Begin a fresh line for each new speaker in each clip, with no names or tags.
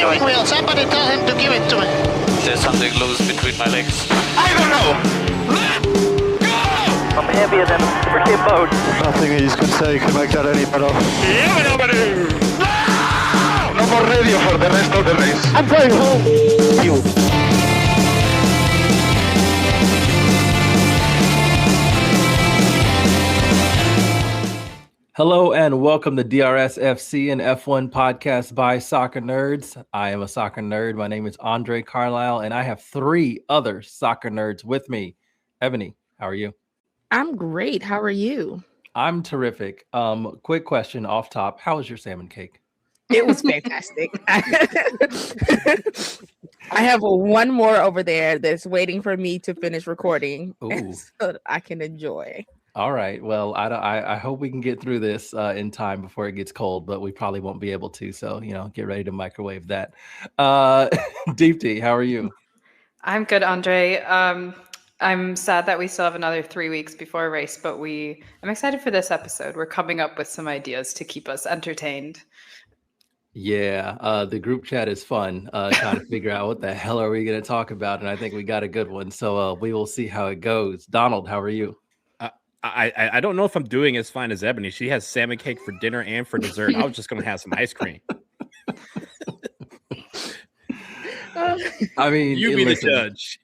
steering wheel. Somebody tell him to give it to me.
There's something loose between my legs.
I don't know. Let's go!
I'm heavier than a freaking boat.
Nothing you could say can make that any better.
No!
No more radio for the rest of the race.
I'm going home. You.
Hello and welcome to DRS FC, an F1 podcast by soccer nerds. I am a soccer nerd. My name is André Carlisle, and I have three other soccer nerds with me. Eboni, how are you?
I'm great. How are you?
I'm terrific. Quick question off top. How was your salmon cake?
It was fantastic. I have one more over there that's waiting for me to finish recording so that I can enjoy.
All right. Well, I hope we can get through this in time before it gets cold, but we probably won't be able to. So, get ready to microwave that. Deepti, how are you?
I'm good, Andre. I'm sad that we still have another 3 weeks before a race, but I'm excited for this episode. We're coming up with some ideas to keep us entertained.
Yeah, the group chat is fun, trying to figure out what the hell are we going to talk about. And I think we got a good one. So we will see how it goes. Donald, how are you?
I don't know if I'm doing as fine as Eboni. She has salmon cake for dinner and for dessert. I was just going to have some ice cream.
I mean,
you be the judge.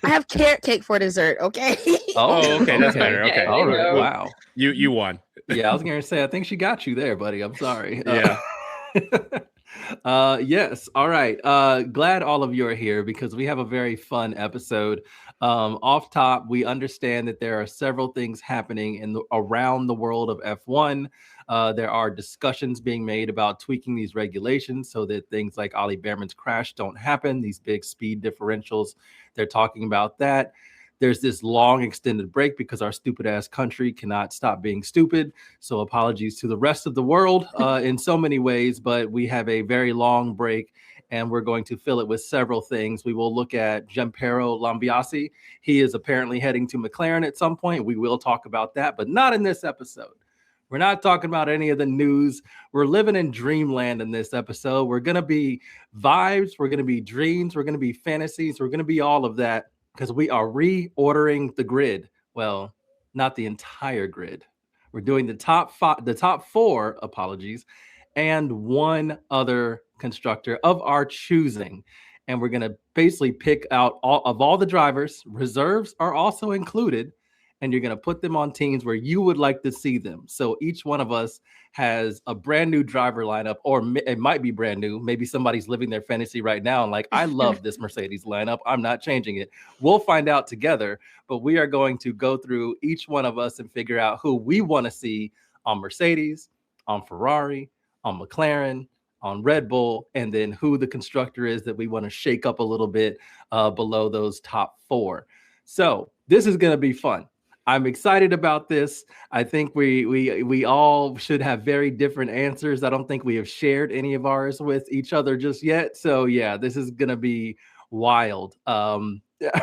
I have carrot cake for dessert. Okay.
Oh, okay. That's better. Okay.
All right. Wow.
You won.
Yeah, I was going to say, I think she got you there, buddy. I'm sorry.
Yeah.
Yes. All right. Glad all of you are here because we have a very fun episode. Off top, we understand that there are several things happening around the world of F1. There are discussions being made about tweaking these regulations so that things like Ollie Behrman's crash don't happen. These big speed differentials, they're talking about that. There's this long extended break because our stupid ass country cannot stop being stupid. So apologies to the rest of the world in so many ways, but we have a very long break and we're going to fill it with several things. We will look at Gianpiero Lambiase. He is apparently heading to McLaren at some point. We will talk about that, but not in this episode. We're not talking about any of the news. We're living in dreamland in this episode. We're going to be vibes. We're going to be dreams. We're going to be fantasies. We're going to be all of that because we are reordering the grid. Well, not the entire grid. We're doing the top four, apologies, and one other constructor of our choosing. And we're going to basically pick out all the drivers. Reserves are also included. And you're going to put them on teams where you would like to see them. So each one of us has a brand new driver lineup, or it might be brand new. Maybe somebody's living their fantasy right now and like, I love this Mercedes lineup. I'm not changing it. We'll find out together, but we are going to go through each one of us and figure out who we want to see on Mercedes, on Ferrari, on McLaren, on Red Bull, and then who the constructor is that we want to shake up a little bit below those top four. So this is going to be fun. I'm excited about this. I think we all should have very different answers. I don't think we have shared any of ours with each other just yet. So yeah, this is going to be wild.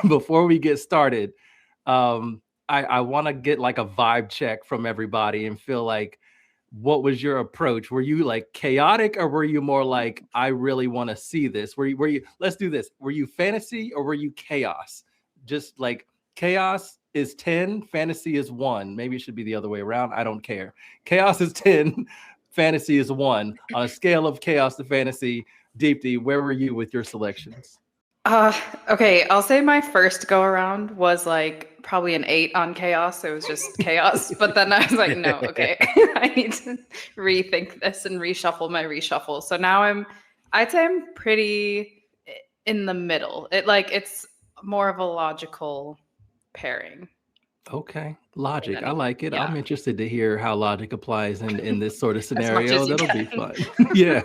Before we get started, I want to get like a vibe check from everybody and feel like, what was your approach? Were you like chaotic or were you more like, I really want to see this? Were you, let's do this. Were you fantasy or were you chaos? Just like chaos is 10, fantasy is 1. Maybe it should be the other way around. I don't care. Chaos is 10, fantasy is 1. On a scale of chaos to fantasy, Deepti, where were you with your selections?
Okay, I'll say my first go around was like probably an 8 on chaos. It was just chaos. But then I was like, no, okay, I need to rethink this and reshuffle my reshuffle. So now I'd say I'm pretty in the middle. It's more of a logical pairing.
Okay, logic. I like it.
Yeah.
I'm interested to hear how logic applies in this sort of scenario. That'll be fun. Yeah.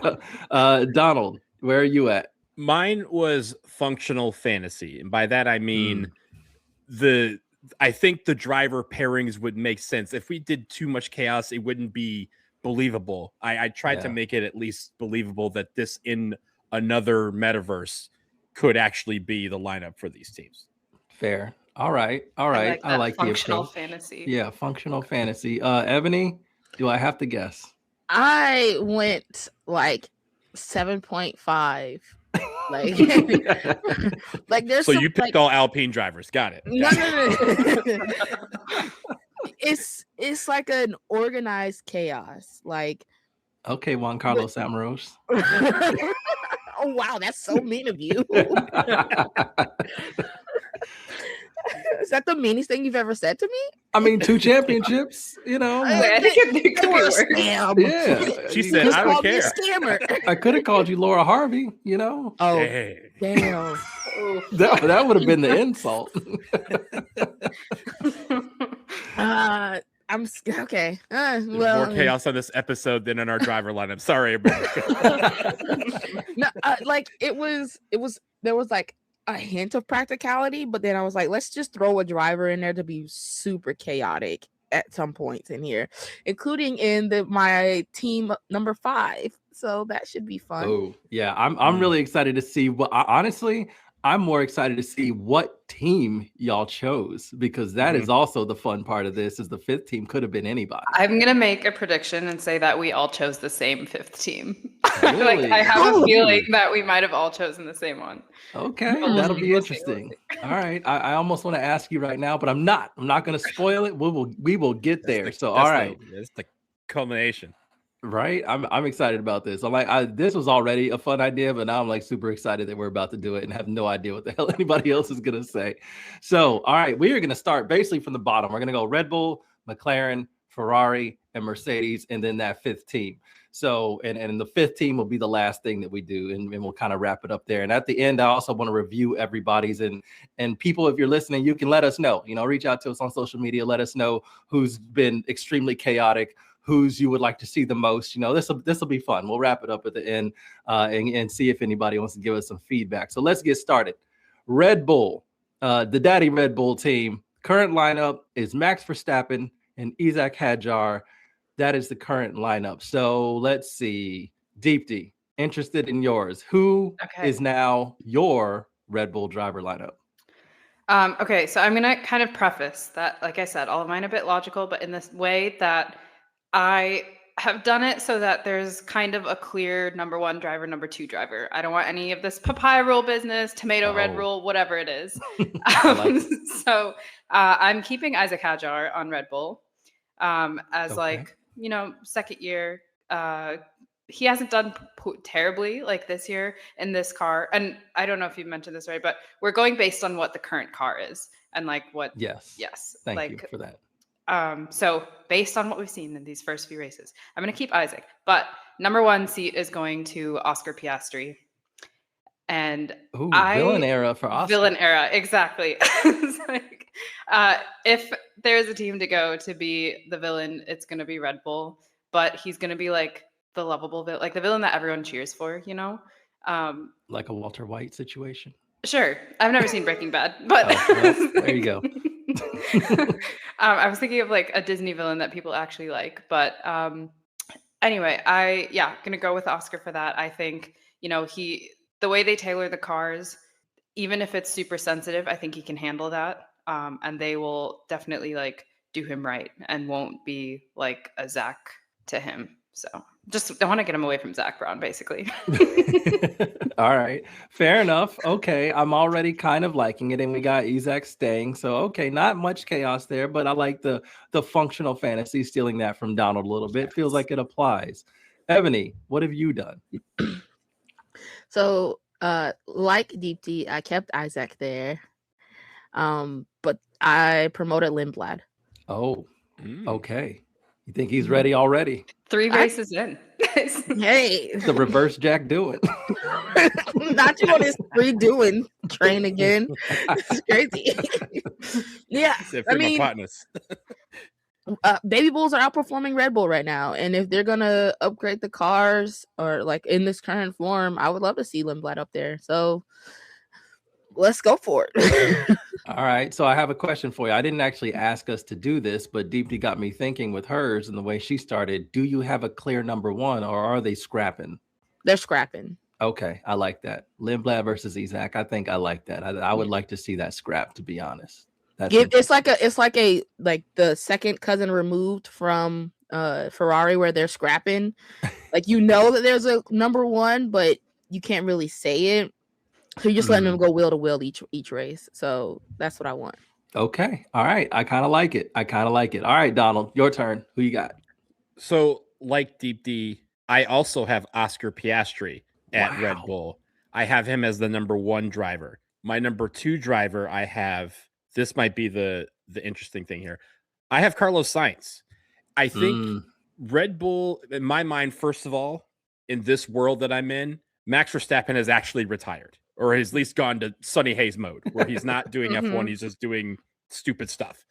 Donald, where are you at?
Mine was functional fantasy. And by that, I mean I think the driver pairings would make sense. If we did too much chaos, it wouldn't be believable. I tried to make it at least believable that this in another metaverse could actually be the lineup for these teams.
Fair. All right. I like
functional
the approach.
fantasy.
Yeah, functional fantasy. Eboni, do I have to guess?
I went like 7.5. Like, like there's
So
some,
you picked all Alpine drivers. Got it.
no. It's like an organized chaos. Like,
Okay, Juan Carlos Amorós.
oh wow, that's so mean of you. Is that the meanest thing you've ever said to me?
I mean, 2 championships, you know.
I think it could be worse.
Yeah.
She said, I don't care.
Scammer.
I could have called you Laura Harvey, you know.
Oh,
Hey.
damn.
That would have been the insult.
I'm okay.
There's
Well,
more chaos on this episode than in our driver lineup. Sorry, everybody.
no, like it was. There was like a hint of practicality, but then I was like, let's just throw a driver in there to be super chaotic at some points in here, including in my team number 5. So that should be fun.
Oh, yeah. I'm really excited to see what honestly, I'm more excited to see what team y'all chose, because that is also the fun part of this. Is the 5th team could have been anybody.
I'm gonna make a prediction and say that we all chose the same 5th team.
Really?
Like I have a feeling that we might have all chosen the same one.
Okay, that'll be interesting. All right, I almost want to ask you right now, but I'm not going to spoil it. We will get there. So all right,
it's the culmination.
Right, I'm excited about this. I'm like, this was already a fun idea, but now I'm like super excited that we're about to do it and have no idea what the hell anybody else is gonna say. So, all right, we are gonna start basically from the bottom. We're gonna go Red Bull, McLaren, Ferrari, and Mercedes, and then that 5th team. So, and the 5th team will be the last thing that we do, and we'll kind of wrap it up there. And at the end, I also want to review everybody's and people, if you're listening, you can let us know. You know, reach out to us on social media. Let us know who's been extremely chaotic, who's you would like to see the most. You know, this will be fun. We'll wrap it up at the end and see if anybody wants to give us some feedback. So let's get started. Red Bull, the Daddy Red Bull team. Current lineup is Max Verstappen and Isaac Hadjar. That is the current lineup. So let's see. Deepti, interested in yours. Who is now your Red Bull driver lineup?
Okay, so I'm going to kind of preface that, like I said, all of mine are a bit logical, but in this way that I have done it so that there's kind of a clear number 1 driver, number 2 driver. I don't want any of this papaya roll business, tomato red roll, whatever it is. So I'm keeping Isaac Hadjar on Red Bull as like, you know, 2nd year. He hasn't done terribly like this year in this car. And I don't know if you mentioned this, right, but we're going based on what the current car is and like what. Yes.
Thank you for that.
So based on what we've seen in these first few races, I'm going to keep Isaac, but number 1 seat is going to Oscar Piastri. And
villain era for Oscar.
Villain era, exactly. It's like, if there's a team to go to be the villain, it's going to be Red Bull, but he's going to be like the lovable villain, like the villain that everyone cheers for, you know?
Like a Walter White situation.
Sure. I've never seen Breaking Bad, but
there you go.
I was thinking of like a Disney villain that people actually like, but anyway, gonna go with Oscar for that. I think, you know, the way they tailor the cars, even if it's super sensitive, I think he can handle that. And they will definitely like do him right and won't be like a Zach to him. So I want to get him away from Zach Brown, basically.
All right. Fair enough. Okay. I'm already kind of liking it. And we got Isaac staying. So, okay. Not much chaos there, but I like the functional fantasy, stealing that from Donald a little bit. Feels like it applies. Eboni, what have you done?
So, like Deepti, I kept Isaac there. But I promoted Lindblad.
Oh, okay. You think he's ready already?
3 races in.
Hey,
the reverse Jack doing.
Not you on this redoing train again. It's crazy. Yeah, I mean, Baby Bulls are outperforming Red Bull right now, and if they're gonna upgrade the cars or like in this current form, I would love to see Lindblad up there. So let's go for it.
All right. So I have a question for you. I didn't actually ask us to do this, but Deepti got me thinking with hers and the way she started. Do you have a clear number 1 or are they scrapping?
They're scrapping.
Okay. I like that. Lindblad versus Isaac. I think I like that. I would like to see that scrap, to be honest. It's like the second cousin removed from
Ferrari where they're scrapping. Like you know that there's a number one, but you can't really say it. So you're just letting them go wheel to wheel each race. So that's what I want.
Okay. All right. I kind of like it. All right, Donald, your turn. Who you got?
So, like Deepti, I also have Oscar Piastri at Red Bull. I have him as the number 1 driver. My number 2 driver, I have, this might be the interesting thing here. I have Carlos Sainz. I think Red Bull, in my mind, first of all, in this world that I'm in, Max Verstappen has actually retired, or has at least gone to Sunny Hayes mode, where he's not doing F1, he's just doing stupid stuff.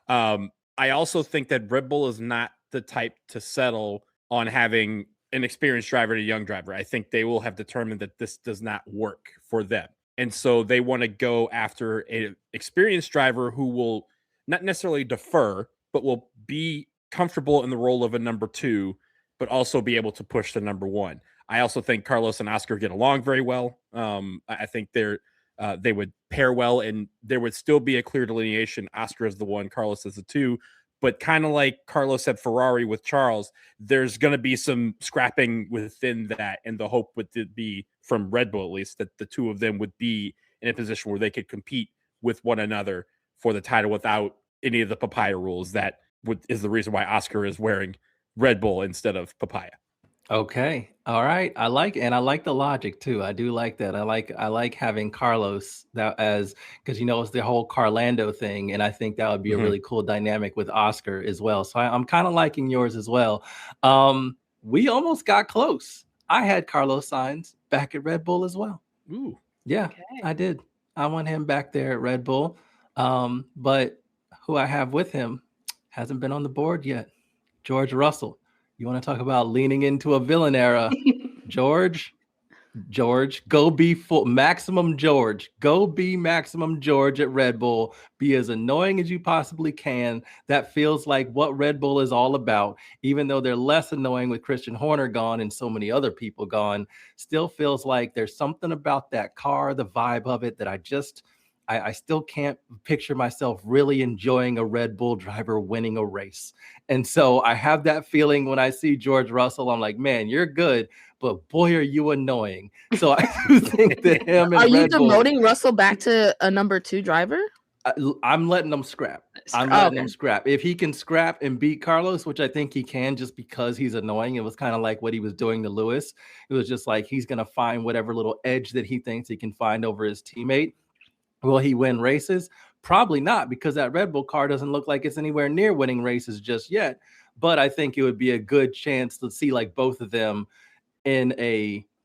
I also think that Red Bull is not the type to settle on having an experienced driver and a young driver. I think they will have determined that this does not work for them. And so they want to go after an experienced driver who will not necessarily defer, but will be comfortable in the role of a number 2, but also be able to push the number 1. I also think Carlos and Oscar get along very well. I think they would pair well, and there would still be a clear delineation. Oscar is the 1, Carlos is the 2. But kind of like Carlos at Ferrari with Charles, there's going to be some scrapping within that. And the hope would be, from Red Bull at least, that the 2 of them would be in a position where they could compete with one another for the title without any of the papaya rules. That is the reason why Oscar is wearing Red Bull instead of papaya.
Okay. All right. I like the logic too. I do like that. I like having Carlos that as, because it's the whole Carlando thing, and I think that would be a really cool dynamic with Oscar as well. So I'm kind of liking yours as well. We almost got close. I had Carlos Sainz back at Red Bull as well.
Ooh.
Yeah,
Okay.
I did. I want him back there at Red Bull. But who I have with him hasn't been on the board yet. George Russell. You want to talk about leaning into a villain era? George, go be maximum George. Go be maximum George at Red Bull. Be as annoying as you possibly can. That feels like what Red Bull is all about. Even though they're less annoying with Christian Horner gone and so many other people gone, still feels like there's something about that car, the vibe of it, that I still can't picture myself really enjoying a Red Bull driver winning a race. And so I have that feeling when I see George Russell. I'm like, man, you're good, but boy, are you annoying. So I do think that him and
Are you
Red Bull,
demoting Russell back to a number 2 driver?
I'm letting them scrap. Them scrap. If he can scrap and beat Carlos, which I think he can, just because he's annoying. It was kind of like what he was doing to Lewis. It was just like he's going to find whatever little edge that he thinks he can find over his teammate. Will he win races? Probably not, because that Red Bull car doesn't look like it's anywhere near winning races just yet. But I think it would be a good chance to see like both of them in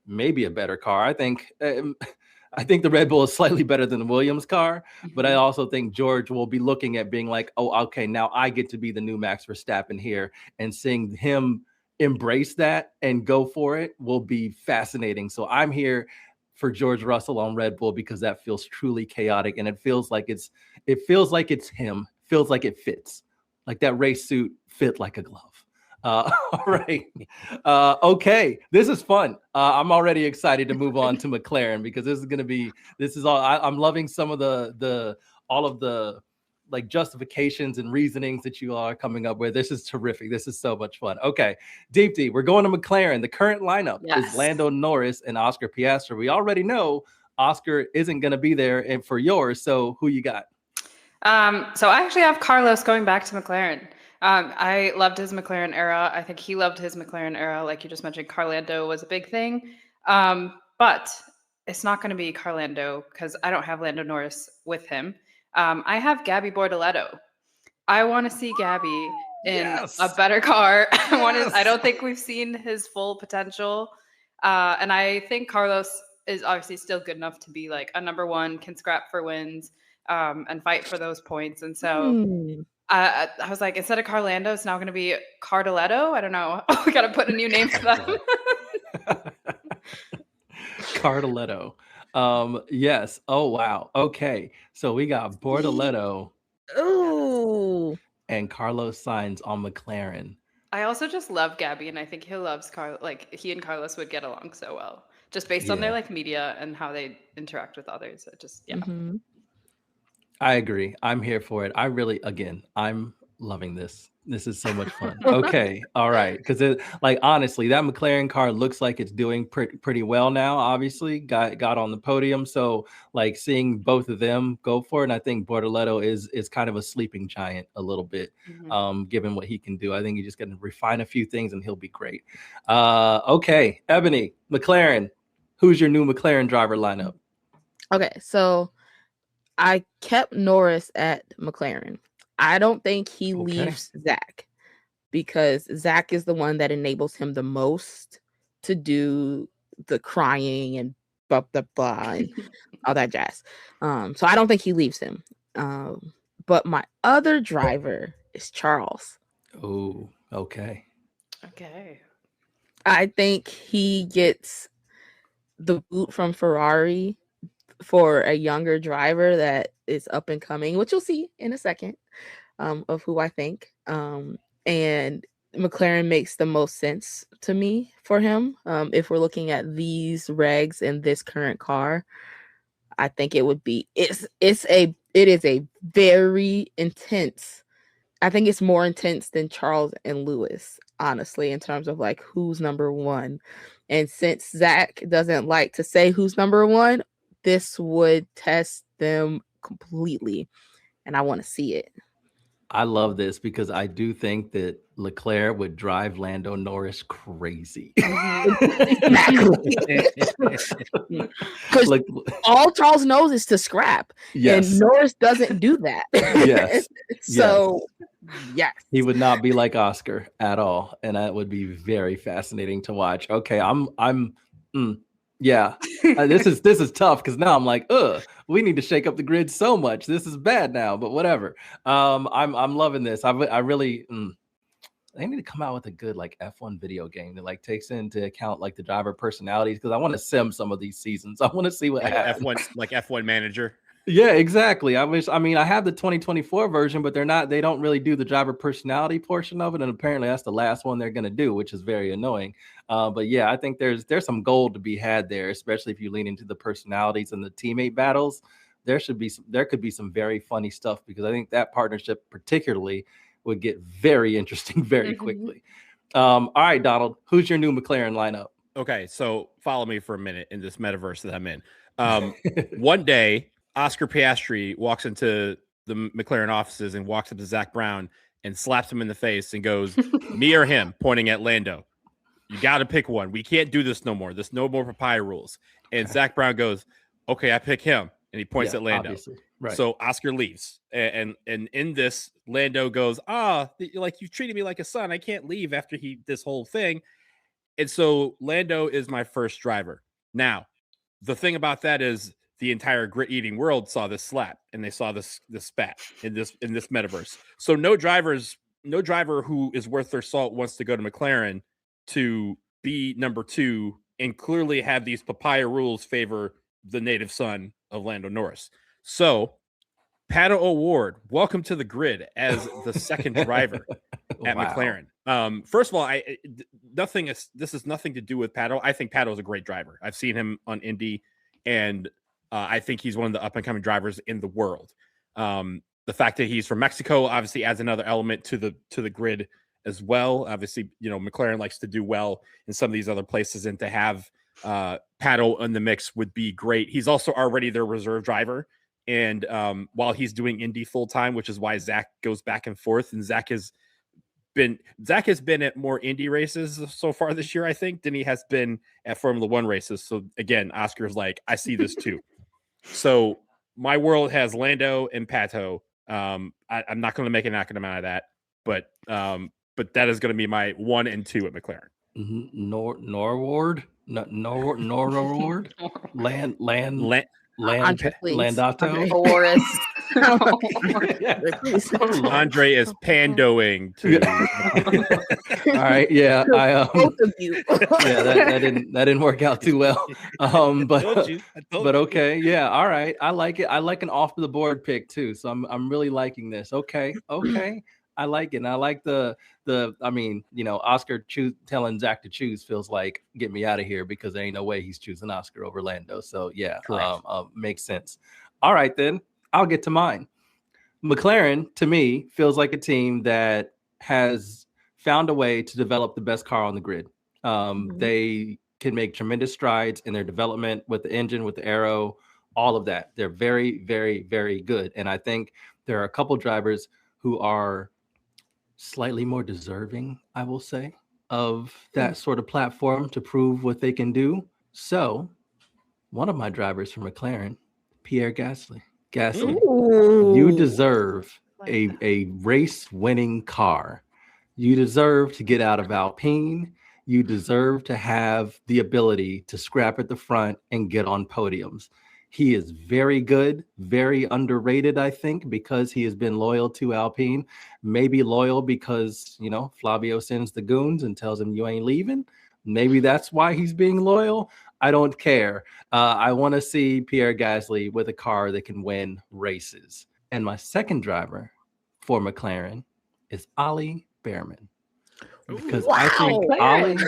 maybe a better car. I think the Red Bull is slightly better than the Williams car, but I also think George will be looking at being like, oh, okay, now I get to be the new Max Verstappen here, and seeing him embrace that and go for it will be fascinating. So I'm here for George Russell on Red Bull because that feels truly chaotic, and it feels like it's him. Feels like it fits. Like that race suit fit like a glove. All right. Okay. This is fun. I'm already excited to move on to McLaren, because I'm loving some of all of the like justifications and reasonings that you all are coming up with. This is terrific. This is so much fun. Okay. Deepti, we're going to McLaren. The current lineup is Lando Norris and Oscar Piastri. We already know Oscar isn't going to be there for yours. So who you got?
So I actually have Carlos going back to McLaren. I loved his McLaren era. I think he loved his McLaren era. Like you just mentioned, Carlando was a big thing. But it's not going to be Carlando because I don't have Lando Norris with him. I have Gabby Bortoleto. I want to see Gabby in a better car. I don't think we've seen his full potential. And I think Carlos is obviously still good enough to be like a number 1, can scrap for wins, and fight for those points. And so I was like, instead of Carlando, it's now going to be Cardoletto. I don't know. We got to put a new name for that.
Cardoletto. Yes. Oh, wow. Okay. So we got Bortoleto and Carlos Sainz on McLaren.
I also just love Gabby, and I think he loves like he and Carlos would get along so well, just based on their like media and how they interact with others. It just I
agree. I'm here for it. I'm Loving this. This is so much fun. Okay, all right. Because like honestly, that McLaren car looks like it's doing pretty well now. Obviously, got on the podium. So like seeing both of them go for it, and I think Bortoleto is kind of a sleeping giant a little bit, given what he can do. I think he's just going to refine a few things, and he'll be great. Okay, Ebony, McLaren. Who's your new McLaren driver lineup?
Okay, so I kept Norris at McLaren. I don't think he leaves Zach, because Zach is the one that enables him the most to do the crying and blah blah blah and all that jazz. So I don't think he leaves him. But my other driver is Charles.
Oh, okay.
Okay.
I think he gets the boot from Ferrari for a younger driver that is up and coming, which you'll see in a second, of who I think. And McLaren makes the most sense to me for him. If we're looking at these regs and this current car, I think it would be it is a very intense. I think it's more intense than Charles and Lewis, honestly, in terms of like who's number one. And since Zach doesn't like to say who's number one, this would test them completely. And I want to see it.
I love this because I do think that Leclerc would drive Lando Norris crazy.
Because
Like,
all Charles knows is to scrap.
yes.
And Norris doesn't do that.
Yes.
So, yes.
He would not be like Oscar at all. And that would be very fascinating to watch. Okay, yeah. This is tough because now I'm like, we need to shake up the grid so much. This is bad now, but whatever. I'm loving this. I really they need to come out with a good like F1 video game that like takes into account like the driver personalities, because I want to sim some of these seasons. I want to see what happens.
F1 Manager.
Yeah, exactly. I have the 2024 version, but they don't really do the driver personality portion of it. And apparently that's the last one they're going to do, which is very annoying. But yeah, I think there's some gold to be had there, especially if you lean into the personalities and the teammate battles. There could be some very funny stuff, because I think that partnership particularly would get very interesting very quickly. All right, Donald, who's your new McLaren lineup?
Okay, so follow me for a minute in this metaverse that I'm in. One day, Oscar Piastri walks into the McLaren offices and walks up to Zach Brown and slaps him in the face and goes, "Me or him," pointing at Lando. "You got to pick one. We can't do this no more. There's no more papaya rules." And Zach Brown goes, "Okay, I pick him." And he points at Lando.
Right.
So Oscar leaves. And in this, Lando goes, like you treated me like a son. I can't leave after this whole thing. And so Lando is my first driver. Now, the thing about that is, the entire grit eating world saw this slap, and they saw this spat in this metaverse. So no driver who is worth their salt wants to go to McLaren to be number 2 and clearly have these papaya rules favor the native son of Lando Norris. So Pato O'Ward, welcome to the grid as the second driver at McLaren. First of all, this is nothing to do with Pato. I think Pato is a great driver. I've seen him on Indy, and I think he's one of the up-and-coming drivers in the world. The fact that he's from Mexico obviously adds another element to the grid as well. Obviously, McLaren likes to do well in some of these other places, and to have Pato in the mix would be great. He's also already their reserve driver, and while he's doing Indy full-time, which is why Zach goes back and forth, and Zach has been at more Indy races so far this year, I think, than he has been at Formula One races. So again, Oscar's like, I see this too. So my world has Lando and Pato. I'm not going to make an acronym out of that, but that is going to be my 1 and 2 at McLaren.
Norward, Landato.
Boris.
Andre is pandoing to.
All right, yeah,
Both of you.
Yeah, that didn't work out too well. But okay, yeah, all right, I like it. I like an off the board pick too, so I'm really liking this. Okay, I like it. And I like the Oscar telling Zach to choose feels like get me out of here, because there ain't no way he's choosing Oscar over Lando. So yeah, makes sense. All right, then I'll get to mine. McLaren, to me, feels like a team that has found a way to develop the best car on the grid. They can make tremendous strides in their development with the engine, with the aero, all of that. They're very, very, very good. And I think there are a couple drivers who are slightly more deserving, I will say, of that sort of platform to prove what they can do. So, one of my drivers from McLaren, Pierre Gasly. Gasly, you deserve a race-winning car. You deserve to get out of Alpine. You deserve to have the ability to scrap at the front and get on podiums. He is very good, very underrated, I think, because he has been loyal to Alpine. Maybe loyal because, Flavio sends the goons and tells him you ain't leaving. Maybe that's why he's being loyal. I don't care. I want to see Pierre Gasly with a car that can win races. And my second driver for McLaren is Ollie Behrman. Because I think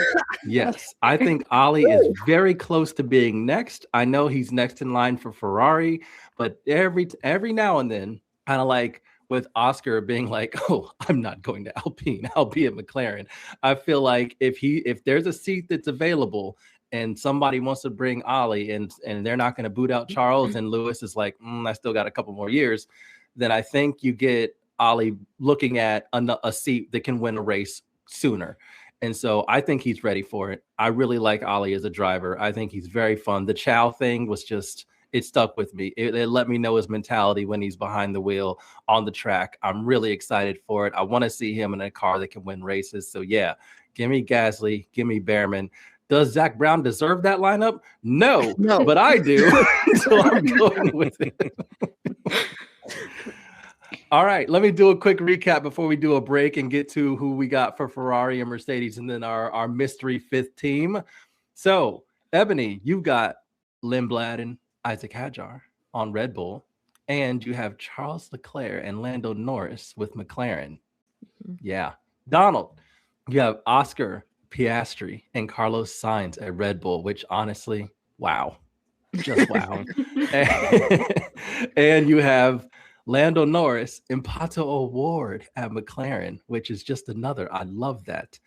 I think Ollie is very close to being next. I know he's next in line for Ferrari, but every now and then, kind of like with Oscar being like, "Oh, I'm not going to Alpine. I'll be at McLaren." I feel like if there's a seat that's available and somebody wants to bring Ollie and they're not going to boot out Charles and Lewis is like, I still got a couple more years, then I think you get Ollie looking at a seat that can win a race sooner. And so I think he's ready for it. I really like Ollie as a driver. I think he's very fun. The Chow thing was just, it stuck with me. It let me know his mentality when he's behind the wheel on the track. I'm really excited for it. I want to see him in a car that can win races. So yeah, give me Gasly, give me Behrman. Does Zach Brown deserve that lineup? No, but I do. So I'm going with it. All right, let me do a quick recap before we do a break and get to who we got for Ferrari and Mercedes and then our mystery fifth team. So, Eboni, you've got Lindblad and Isaac Hadjar on Red Bull, and you have Charles Leclerc and Lando Norris with McLaren. Yeah. Donald, you have Oscar Piastri and Carlos Sainz at Red Bull, which honestly, wow. Just wow. And you have Lando Norris and Pato O'Ward at McLaren, which is just another. I love that.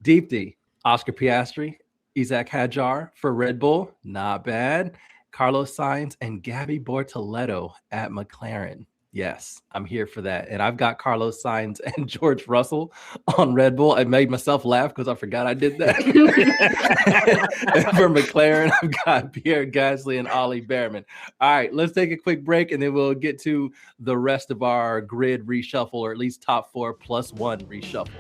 Deepti, Oscar Piastri, Isaac Hadjar for Red Bull. Not bad. Carlos Sainz and Gabby Bortoleto at McLaren. Yes, I'm here for that. And I've got Carlos Sainz and George Russell on Red Bull. I made myself laugh because I forgot I did that. And for McLaren, I've got Pierre Gasly and Ollie Behrman. All right, let's take a quick break and then we'll get to the rest of our grid reshuffle, or at least top 4+1 reshuffle.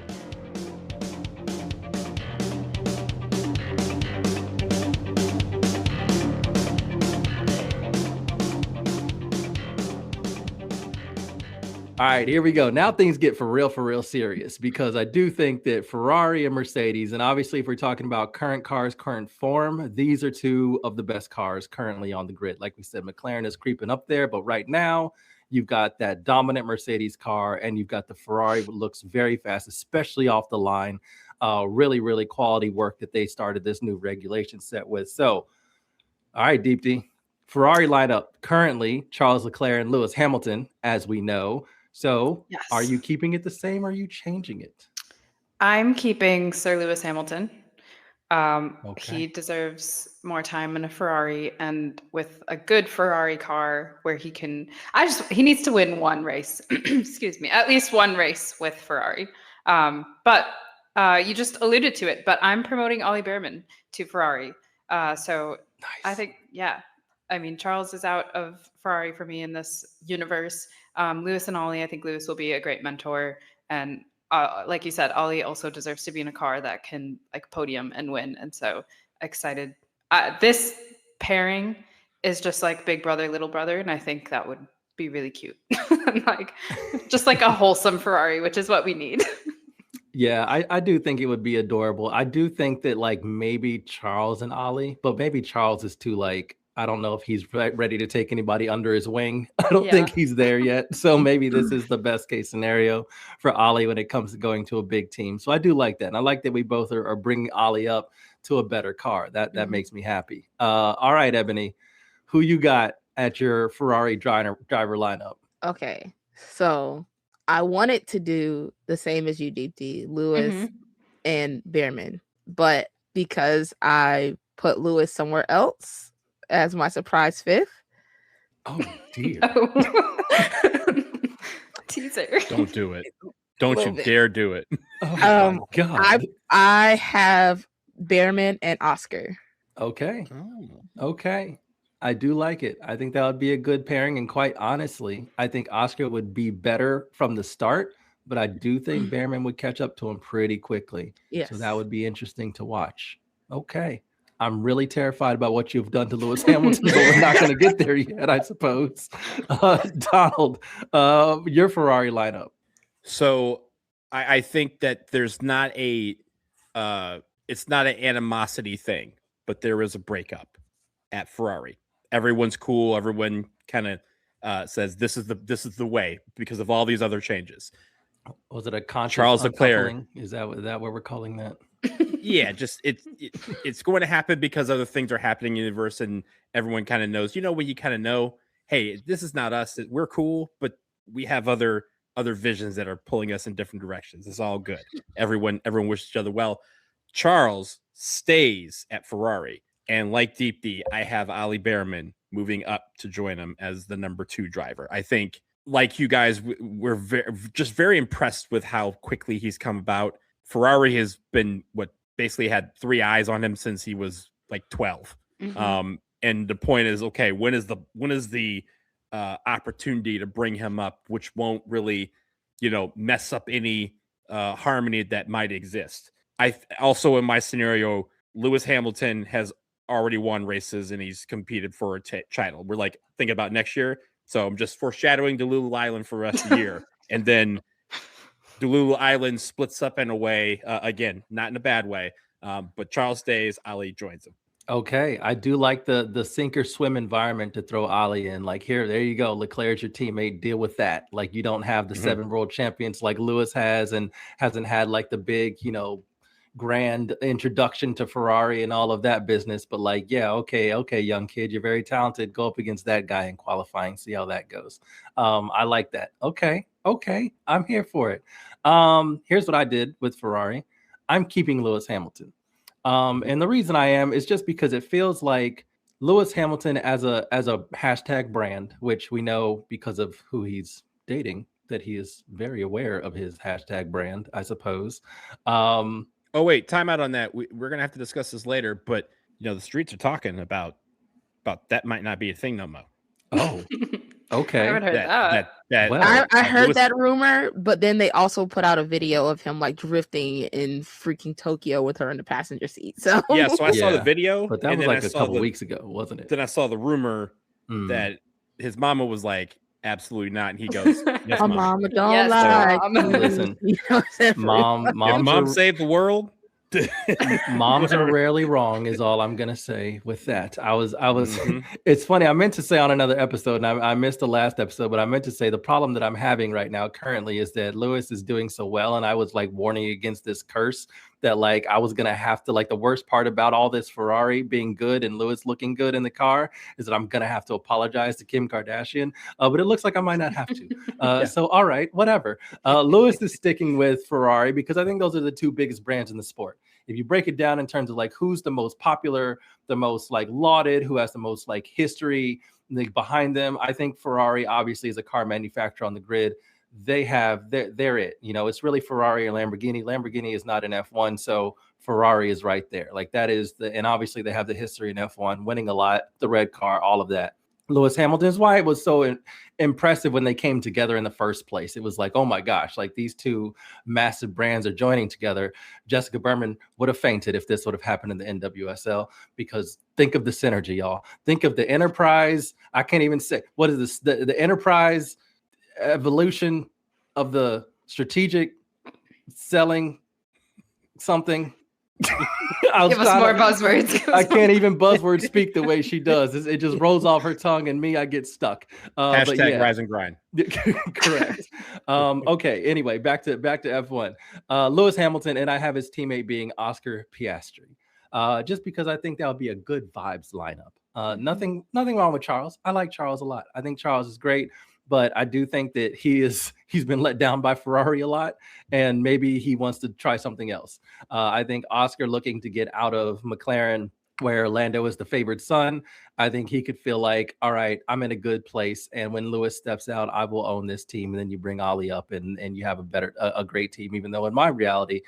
All right, here we go. Now things get for real serious, because I do think that Ferrari and Mercedes, and obviously if we're talking about current cars, current form, these are two of the best cars currently on the grid. Like we said, McLaren is creeping up there, but right now you've got that dominant Mercedes car and you've got the Ferrari, that looks very fast, especially off the line. Really quality work that they started this new regulation set with. So, all right, Deepti, Ferrari lineup currently Charles Leclerc and Lewis Hamilton, as we know. So yes. Are you keeping it the same or are you changing it?
I'm keeping Sir Lewis Hamilton. He deserves more time in a Ferrari, and with a good Ferrari car where he needs to win one race. Excuse me, at least one race with Ferrari. But you just alluded to it, but I'm promoting Ollie Behrman to Ferrari. So nice. I think, I mean, Charles is out of Ferrari for me in this universe. Lewis and Ollie, I think Lewis will be a great mentor. And like you said, Ollie also deserves to be in a car that can like podium and win. And so excited. This pairing is just like big brother, little brother. And I think that would be really cute. just like a wholesome Ferrari, which is what we need.
Yeah, I do think it would be adorable. I do think that like maybe Charles and Ollie, but maybe Charles is too like, I don't know if he's ready to take anybody under his wing. I don't think he's there yet. So maybe this is the best case scenario for Ollie when it comes to going to a big team. So I do like that. And I like that we both are bringing Ollie up to a better car. That makes me happy. All right, Eboni, who you got at your Ferrari driver lineup?
Okay. So I wanted to do the same as you, Deepti, Lewis and Behrman, but because I put Lewis somewhere else as my surprise fifth.
Oh dear.
Teaser.
Don't do it. Don't you dare do it.
Oh my God.
I have Behrman and Oscar.
Okay. Okay. I do like it. I think that would be a good pairing. And quite honestly, I think Oscar would be better from the start, but I do think Behrman would catch up to him pretty quickly.
Yes.
So that would be interesting to watch. Okay. I'm really terrified about what you've done to Lewis Hamilton, but we're not going to get there yet, I suppose. Donald, your Ferrari lineup.
So I think that there's not it's not an animosity thing, but there is a breakup at Ferrari. Everyone's cool. Everyone kind of says this is the way because of all these other changes.
Was it a conscious
Charles Leclerc?
uncoupling? Is that what we're calling that?
Yeah, just it's going to happen because other things are happening in the universe, and everyone kind of knows. You know, when you kind of know, hey, this is not us. We're cool, but we have other visions that are pulling us in different directions. It's all good. Everyone wishes each other well. Charles stays at Ferrari, and like Deepti, I have Ali Behrman moving up to join him as the number 2 driver. I think, like you guys, we're very impressed with how quickly he's come about. Ferrari has been basically had 3 eyes on him since he was like 12. And the point is, okay, when is the opportunity to bring him up, which won't really, mess up any harmony that might exist. I also, in my scenario, Lewis Hamilton has already won races and he's competed for a title. We're like thinking about next year. So I'm just foreshadowing Delulu Island for the rest of the year. And then Delulu Island splits up in a way, again, not in a bad way, but Charles stays, Ali joins him.
Okay, I do like the sink or swim environment to throw Ali in. Like, there you go. Leclerc's your teammate. Deal with that. Like, you don't have the 7 world champions like Lewis has and hasn't had like the big, grand introduction to Ferrari and all of that business. But like, yeah, okay, young kid, you're very talented. Go up against that guy in qualifying. See how that goes. I like that. Okay, I'm here for it. Here's what I did with Ferrari. I'm keeping Lewis Hamilton. And the reason I am is just because it feels like Lewis Hamilton as a hashtag brand, which we know because of who he's dating, that he is very aware of his hashtag brand, I suppose.
Oh, wait, time out on that. We're going to have to discuss this later, but the streets are talking about that might not be a thing no more.
Oh, okay.
I haven't heard that.
Well,
I heard that rumor, but then they also put out a video of him like drifting in freaking Tokyo with her in the passenger seat. So
yeah, so I saw the video,
but that was like a couple weeks ago, wasn't it?
Then I saw the rumor that his mama was like, absolutely not, and he goes, yes,
my mama don't lie.
Listen, mom
saved the world.
Moms are rarely wrong is all I'm gonna say with that. I was It's funny, I meant to say on another episode, and I missed the last episode, but I meant to say the problem that I'm having right now currently is that Lewis is doing so well, and I was like warning against this curse that like I was gonna have to, like, the worst part about all this Ferrari being good and Lewis looking good in the car is that I'm gonna have to apologize to Kim Kardashian, but it looks like I might not have to. So all right, whatever. Lewis is sticking with Ferrari because I think those are the 2 biggest brands in the sport. If you break it down in terms of like who's the most popular, the most like lauded, who has the most like history behind them, I think Ferrari obviously is a car manufacturer on the grid. They're it. It's really Ferrari or Lamborghini. Lamborghini is not an F1, so Ferrari is right there. Like that is and obviously they have the history in F1, winning a lot, the red car, all of that. Lewis Hamilton is why it was so impressive when they came together in the first place. It was like, oh my gosh, like these 2 massive brands are joining together. Jessica Berman would have fainted if this would have happened in the NWSL, because think of the synergy, y'all. Think of the enterprise. I can't even say, what is this? The enterprise evolution of the strategic selling something.
Give us more buzzwords.
I can't even buzzword speak the way she does. It just rolls off her tongue, and me, I get stuck.
Hashtag rise and grind.
Correct. Okay. Anyway, back to F1. Lewis Hamilton, and I have his teammate being Oscar Piastri. Just because I think that would be a good vibes lineup. Nothing wrong with Charles. I like Charles a lot. I think Charles is great. but I do think that he's been let down by Ferrari a lot, and maybe he wants to try something else. I think Oscar looking to get out of McLaren, where Lando is the favored son. I think he could feel like, all right, I'm in a good place, and when Lewis steps out, I will own this team. And then you bring Ollie up, and you have a great team. Even though in my reality,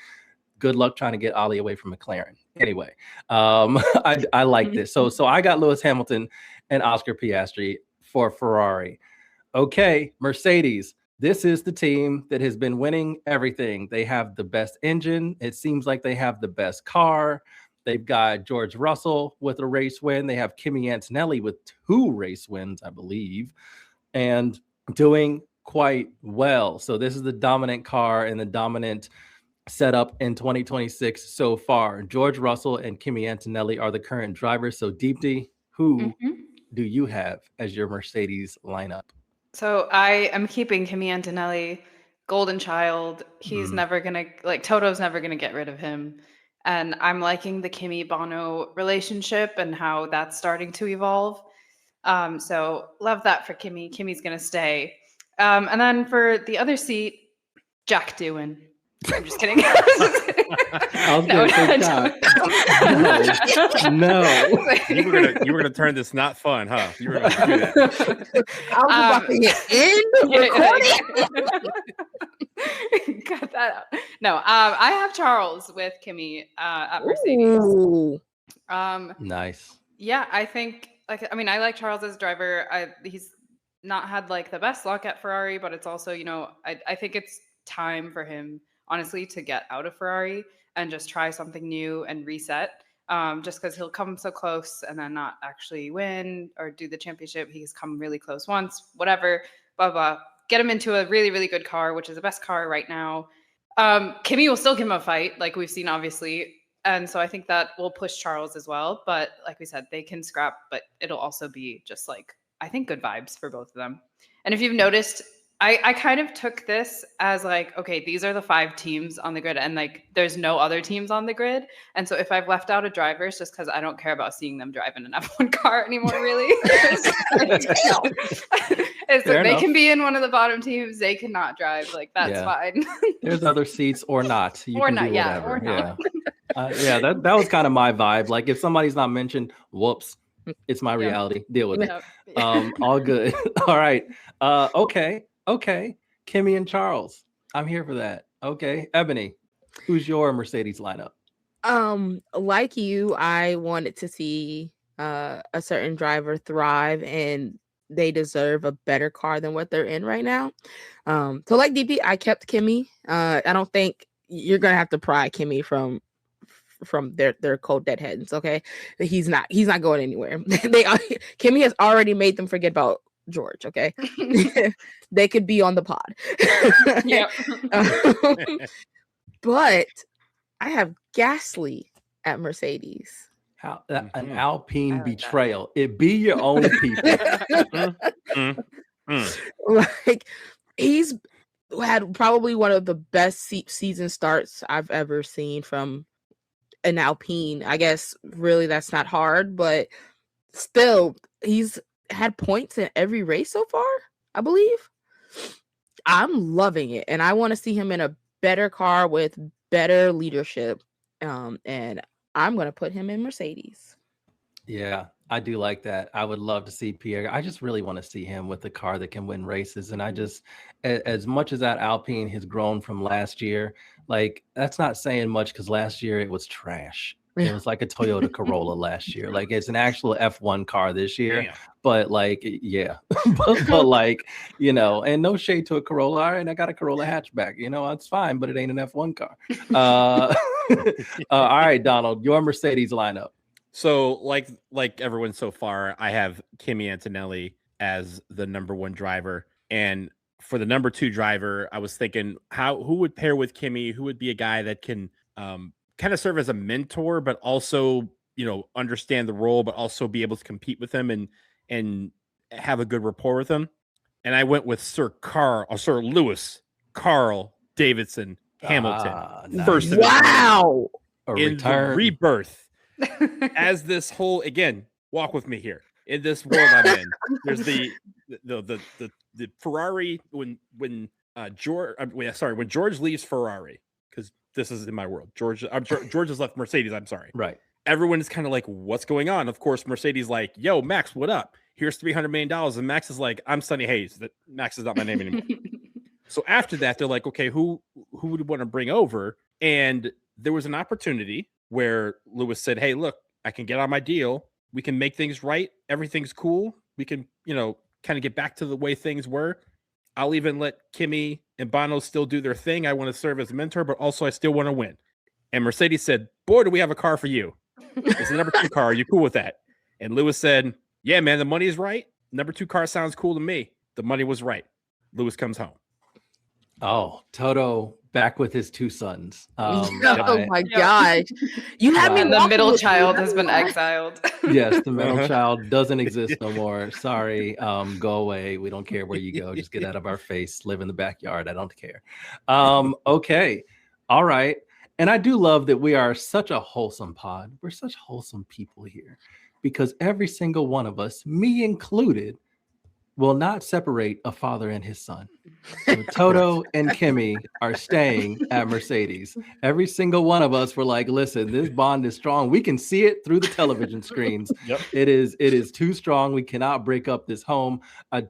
good luck trying to get Ollie away from McLaren. Anyway, I like this. So I got Lewis Hamilton and Oscar Piastri for Ferrari. Okay, Mercedes. This is the team that has been winning everything. They have the best engine. It seems like they have the best car. They've got George Russell with a race win. They have Kimi Antonelli with 2 race wins, I believe, and doing quite well. So this is the dominant car and the dominant setup in 2026 so far. George Russell and Kimi Antonelli are the current drivers. So Deepti, who do you have as your Mercedes lineup?
So I am keeping Kimi Antonelli, golden child. He's never gonna Toto's never gonna get rid of him. And I'm liking the Kimi Bono relationship and how that's starting to evolve. So love that for Kimi. Kimi's gonna stay. And then for the other seat, Jack Doohan. I'm just kidding.
I was gonna say Jack. No.
You were gonna turn this not fun, huh? You were gonna do that.
I was about to get in the recording.
Cut that out. No, I have Charles with Kimi at Mercedes.
Ooh.
Nice.
Yeah, I think I like Charles as a driver. He's not had like the best luck at Ferrari, but it's also, I think it's time for him, honestly, to get out of Ferrari and just try something new and reset. Just because he'll come so close and then not actually win or do the championship. He's come really close once, whatever, blah, blah. Get him into a really, really good car, which is the best car right now. Kimi will still give him a fight, like we've seen, obviously. And so I think that will push Charles as well. But like we said, they can scrap, but it'll also be just I think good vibes for both of them. And if you've noticed, I kind of took this as okay, these are the 5 teams on the grid, and there's no other teams on the grid. And so if I've left out a driver, it's just because I don't care about seeing them drive in an F1 car anymore, really. They can be in one of the bottom teams. They cannot drive. That's fine.
There's other seats or not. You
or
can
not,
do whatever.
or not.
That was kind of my vibe. If somebody's not mentioned, whoops, it's my reality. Deal with it. All good. All right. Okay. Kimi and Charles. I'm here for that. Okay. Eboni, who's your Mercedes lineup?
Like you, I wanted to see a certain driver thrive, and they deserve a better car than what they're in right now. So like DP, I kept Kimi. I don't think you're gonna have to pry Kimi from their cold dead heads. Okay, he's not going anywhere. Kimi has already made them forget about George. Okay. They could be on the pod.
Yeah.
But I have Gasly at Mercedes.
An Alpine betrayal. It be your own people.
He's had probably one of the best season starts I've ever seen from an Alpine. I guess really that's not hard, but still he's had points in every race so far, I believe. I'm loving it, and I want to see him in a better car with better leadership. And I'm going to put him in Mercedes.
Yeah, I do like that. I would love to see Pierre. I just really want to see him with a car that can win races. And I just, as much as that Alpine has grown from last year, that's not saying much because last year it was trash. It was like a Toyota Corolla last year. It's an actual F1 car this year. Damn. But and no shade to a Corolla. All right, I got a Corolla hatchback. It's fine, but it ain't an F1 car. All right, Donald, your Mercedes lineup.
So like everyone so far, I have Kimi Antonelli as the number 1 driver. And for the number 2 driver, I was thinking who would pair with Kimi? Who would be a guy that can kind of serve as a mentor, but also, understand the role, but also be able to compete with him and have a good rapport with him. And I went with Sir Lewis Carl Davidson Hamilton.
Nice.
First of
wow.
In the rebirth. As this whole, again, walk with me here. In this world I'm in, the Ferrari when George when George leaves Ferrari, because this is in my world. George has left Mercedes. I'm sorry.
Right.
Everyone is kind of like, what's going on? Of course, Mercedes like, yo, Max, what up? Here's $300 million, and Max is like, I'm Sonny Hayes. That Max is not my name anymore. So after that, they're like, okay, who would want to bring over? And there was an opportunity where Lewis said, hey, look, I can get on my deal. We can make things right. Everything's cool. We can, kind of get back to the way things were. I'll even let Kimi and Bono still do their thing. I want to serve as a mentor, but also I still want to win. And Mercedes said, boy, do we have a car for you. It's the number 2 car. Are you cool with that? And Lewis said, yeah, man, the money is right. Number 2 car sounds cool to me. The money was right. Lewis comes home.
Oh, Toto back with his 2 sons.
Oh my gosh. You have me
And the
walking
middle
with you.
child
That's
has been
why.
exiled.
Yes, the middle child doesn't exist no more. Sorry. Go away. We don't care where you go. Just get out of our face. Live in the backyard. I don't care. Okay. All right. And I do love that we are such a wholesome pod. We're such wholesome people here because every single one of us, me included, will not separate a father and his son. So Toto and Kimi are staying at Mercedes. Every single one of us were like, listen, this bond is strong. We can see it through the television screens.
Yep.
It is too strong. We cannot break up this home.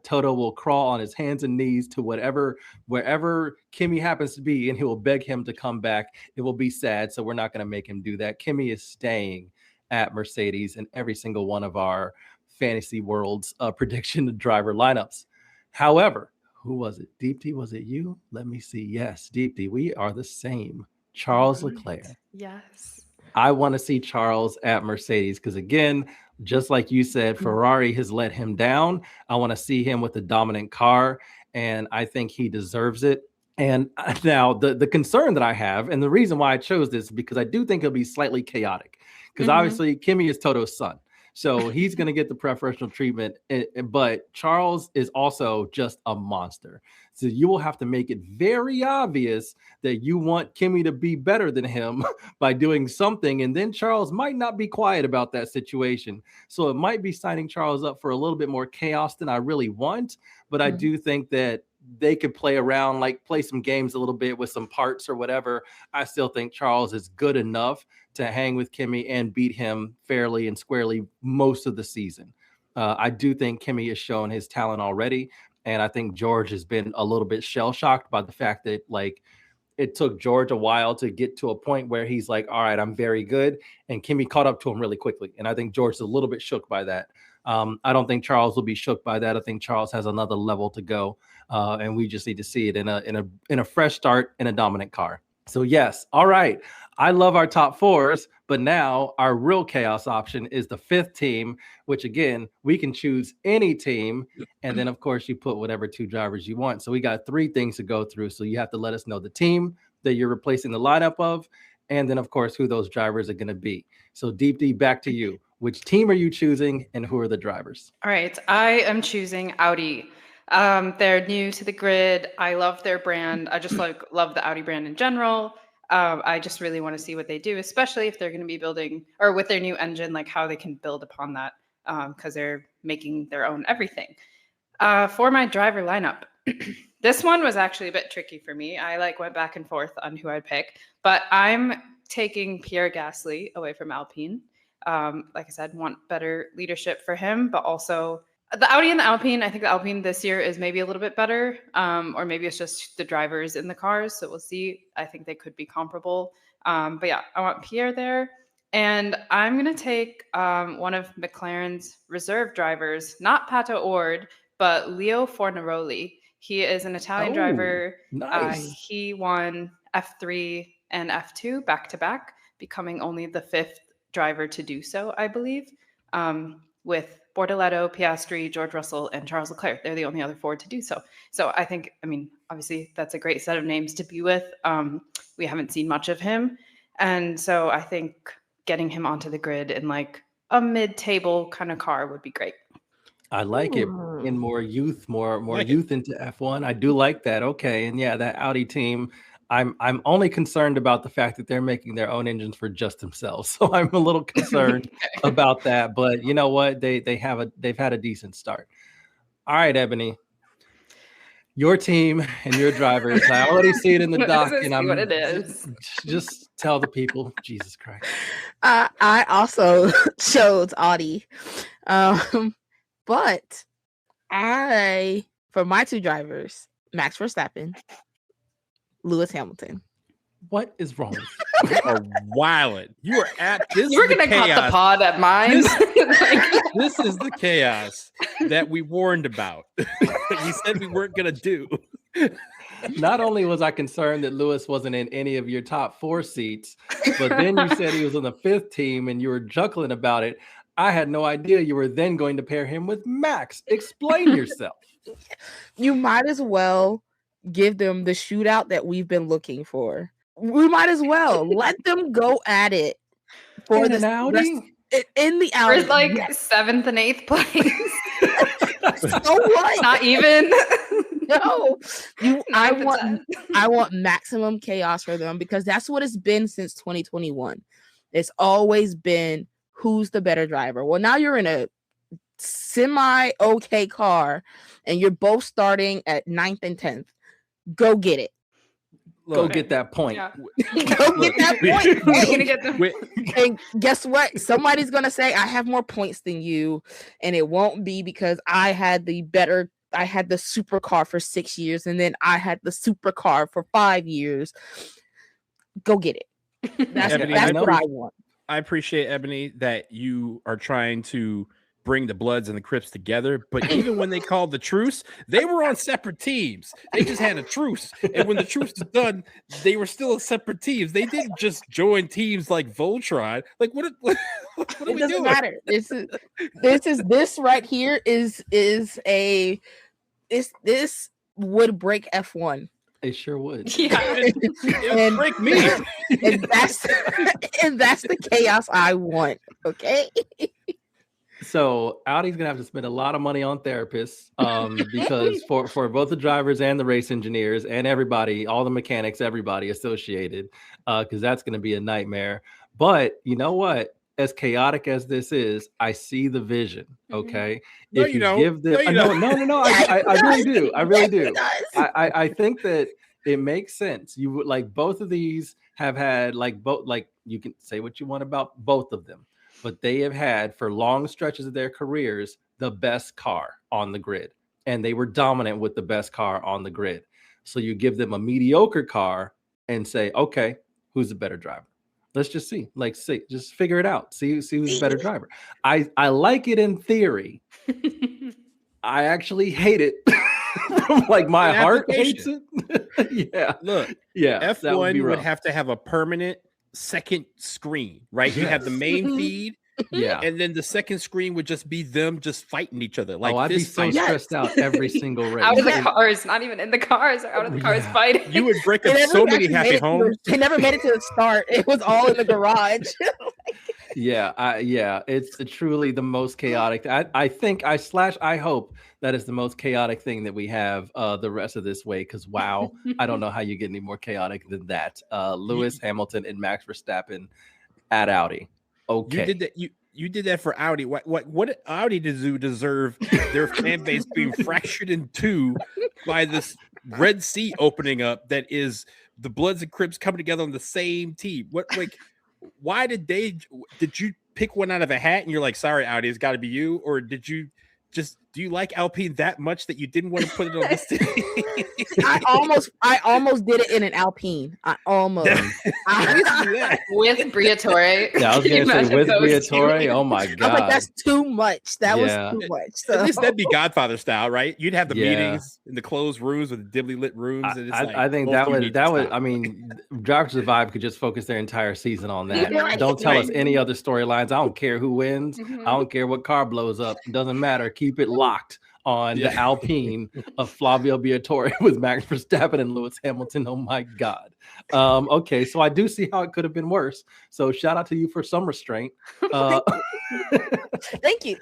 Toto will crawl on his hands and knees to wherever Kimi happens to be, and he will beg him to come back. It will be sad, so we're not going to make him do that. Kimi is staying at Mercedes, and every single one of our fantasy world's prediction driver lineups. However, who was it? Deepti, was it you? Let me see. Yes, Deepti, we are the same. Charles Leclerc.
Yes.
I want to see Charles at Mercedes because, again, just like you said, Ferrari has let him down. I want to see him with a dominant car, and I think he deserves it. And now the concern that I have, and the reason why I chose this is because I do think it'll be slightly chaotic because obviously Kimi is Toto's son. So he's going to get the preferential treatment, but Charles is also just a monster. So you will have to make it very obvious that you want Kimi to be better than him by doing something. And then Charles might not be quiet about that situation. So it might be signing Charles up for a little bit more chaos than I really want. But I do think that they could play around, like play some games a little bit with some parts or whatever. I still think Charles is good enough to hang with Kimi and beat him fairly and squarely most of the season. I do think Kimi has shown his talent already. And I think George has been a little bit shell-shocked by the fact that, like, it took George a while to get to a point where he's like, all right, I'm very good. And Kimi caught up to him really quickly. And I think George is a little bit shook by that. I don't think Charles will be shook by that. I think Charles has another level to go. And we just need to see it in a fresh start in a dominant car. So yes, all right. I love our top 4s, but now our real chaos option is the 5th team, which again, we can choose any team. And then of course you put whatever 2 drivers you want. So we got 3 things to go through. So you have to let us know the team that you're replacing the lineup of. And then of course, who those drivers are going to be. So Deepti, back to you. Which team are you choosing and who are the drivers?
All right. I am choosing Audi. They're new to the grid. I love their brand. I just love the Audi brand in general. I just really want to see what they do, especially if they're going to be building or with their new engine, like how they can build upon that because they're making their own everything. For my driver lineup, this one was actually a bit tricky for me. I went back and forth on who I'd pick, but I'm taking Pierre Gasly away from Alpine. Like I said, want better leadership for him, but also the Audi and the Alpine. I think the Alpine this year is maybe a little bit better, or maybe it's just the drivers in the cars. So we'll see. I think they could be comparable. But yeah, I want Pierre there. And I'm going to take one of McLaren's reserve drivers, not Pato O'Ward, but Leo Fornaroli. He is an Italian driver.
Nice.
He won F3 and F2 back to back, becoming only the 5th driver to do so, I believe, with Bortoleto, Piastri, George Russell, and Charles Leclerc. They're the only other 4 to do so. So I think, obviously that's a great set of names to be with. We haven't seen much of him. And so I think getting him onto the grid in a mid-table kind of car would be great.
I like it. In more youth, more youth into F1. I do like that. Okay. And yeah, that Audi team, I'm only concerned about the fact that they're making their own engines for just themselves. So I'm a little concerned about that. But you know what? They've had a decent start. All right, Ebony. Your team and your drivers. I already see it in the doc, and I'm
what it is.
Just tell the people. Jesus Christ.
I also chose Audi, but for my two drivers, Max Verstappen, Lewis Hamilton.
What is wrong?
You are wildin'. You are at this.
You were gonna cut the pod at mine.
This is the chaos that we warned about. We said we weren't gonna do.
Not only was I concerned that Lewis wasn't in any of your top 4 seats, but then you said he was on the 5th team and you were chuckling about it. I had no idea you were then going to pair him with Max. Explain yourself.
You might as well give them the shootout that we've been looking for. We might as well let them go at it for
In an Audi?
In the Audi.
We're like 7th and 8th place.
So what?
Not even.
No, I
9th and
want maximum chaos for them because that's what it's been since 2021. It's always been who's the better driver. Well, now you're in a semi okay car and you're both starting at 9th and 10th. Go get it.
Go get that point.
Yeah.
Go get that point.
We're gonna get them.
And guess what? Somebody's gonna say I have more points than you, and it won't be because I had the supercar for 6 years, and then I had the supercar for 5 years. Go get it. That's
Ebony,
what I want.
I appreciate, Ebony, that you are trying to bring the Bloods and the Crips together. But even when they called the truce, they were on separate teams. They just had a truce. And when the truce was done, they were still separate teams. They didn't just join teams like Voltron. Like, what are we
It doesn't
doing?
matter. This right here is this would break F1.
It sure would.
Yeah.
It would break me.
and that's the chaos I want. Okay.
So Audi's gonna have to spend a lot of money on therapists because for both the drivers and the race engineers and everybody, all the mechanics, everybody associated, because that's gonna be a nightmare. But you know what? As chaotic as this is, I see the vision. Okay,
No,
if
you don't.
give them,
No, you don't.
no, I really do. I really do.
It does.
I think that it makes sense. You would like both of these have had like you can say what you want about both of them, but they have had for long stretches of their careers the best car on the grid, and they were dominant with the best car on the grid. So you give them a mediocre car and say, okay, who's the better driver? Let's just see, just figure it out. See who's the better driver. I like it in theory. I actually hate it. Like my heart hates it. Yeah.
Look,
Yeah.
F1 would have to have a permanent second screen, right? You have the main feed,
Yeah.
and then the second screen would just be them just fighting each other. Like
I'd be
this
so
fight.
stressed out every single race.
Out of the cars, not even in the cars, out of the cars
Yeah.
fighting.
You would break
They
up
never
so many
actually
happy
made it to
homes.
They never made it to the start. It was all in the garage.
Yeah, it's truly the most chaotic. I hope that is the most chaotic thing that we have the rest of this way. Because wow, I don't know how you get any more chaotic than that. Lewis Hamilton and Max Verstappen at Audi. Okay,
You did that. You did that for Audi. What did Audi deserve their fan base being fractured in two by this Red Sea opening up that is the Bloods and Crips coming together on the same team? Why did you pick one out of a hat and you're like, sorry, Audi, it's got to be you? Or do you like Alpine that much that you didn't want to put it on this team?
I almost did it in an Alpine. I almost.
With Briatore.
yeah, I was gonna
Imagine
say with
those two.
Briatore. Oh my
I was
god,
like, that's too much. That
Yeah.
was too much.
At
So.
least that'd be Godfather style, right? You'd have the
Yeah.
meetings in the closed rooms with the dimly lit rooms. And it's
I think
both
that would
unique
I
style.
mean, Drive to Survive could just focus their entire season on that.
Right.
Don't tell us any other storylines. I don't care who wins.
Mhm.
I don't care what car blows up. It doesn't matter. Keep it locked on the Alpine of Flavio Briatore with Max Verstappen and Lewis Hamilton. Oh my God. Okay, so I do see how it could have been worse. So shout out to you for some restraint.
Thank you.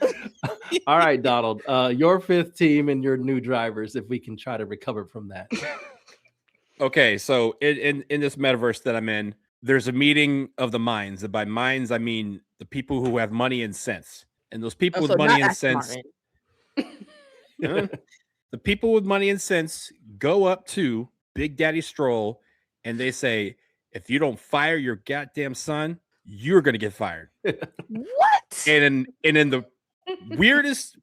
All right, Donald, your 5th team and your new drivers, if we can try to recover from that.
Okay, so in this metaverse that I'm in, there's a meeting of the minds. And by minds, I mean the people who have money and sense. And those people
Oh,
with
so
money
not
and sense. The people with money and sense go up to Big Daddy Stroll and they say, if you don't fire your goddamn son, you're going to get fired.
What?
And in the weirdest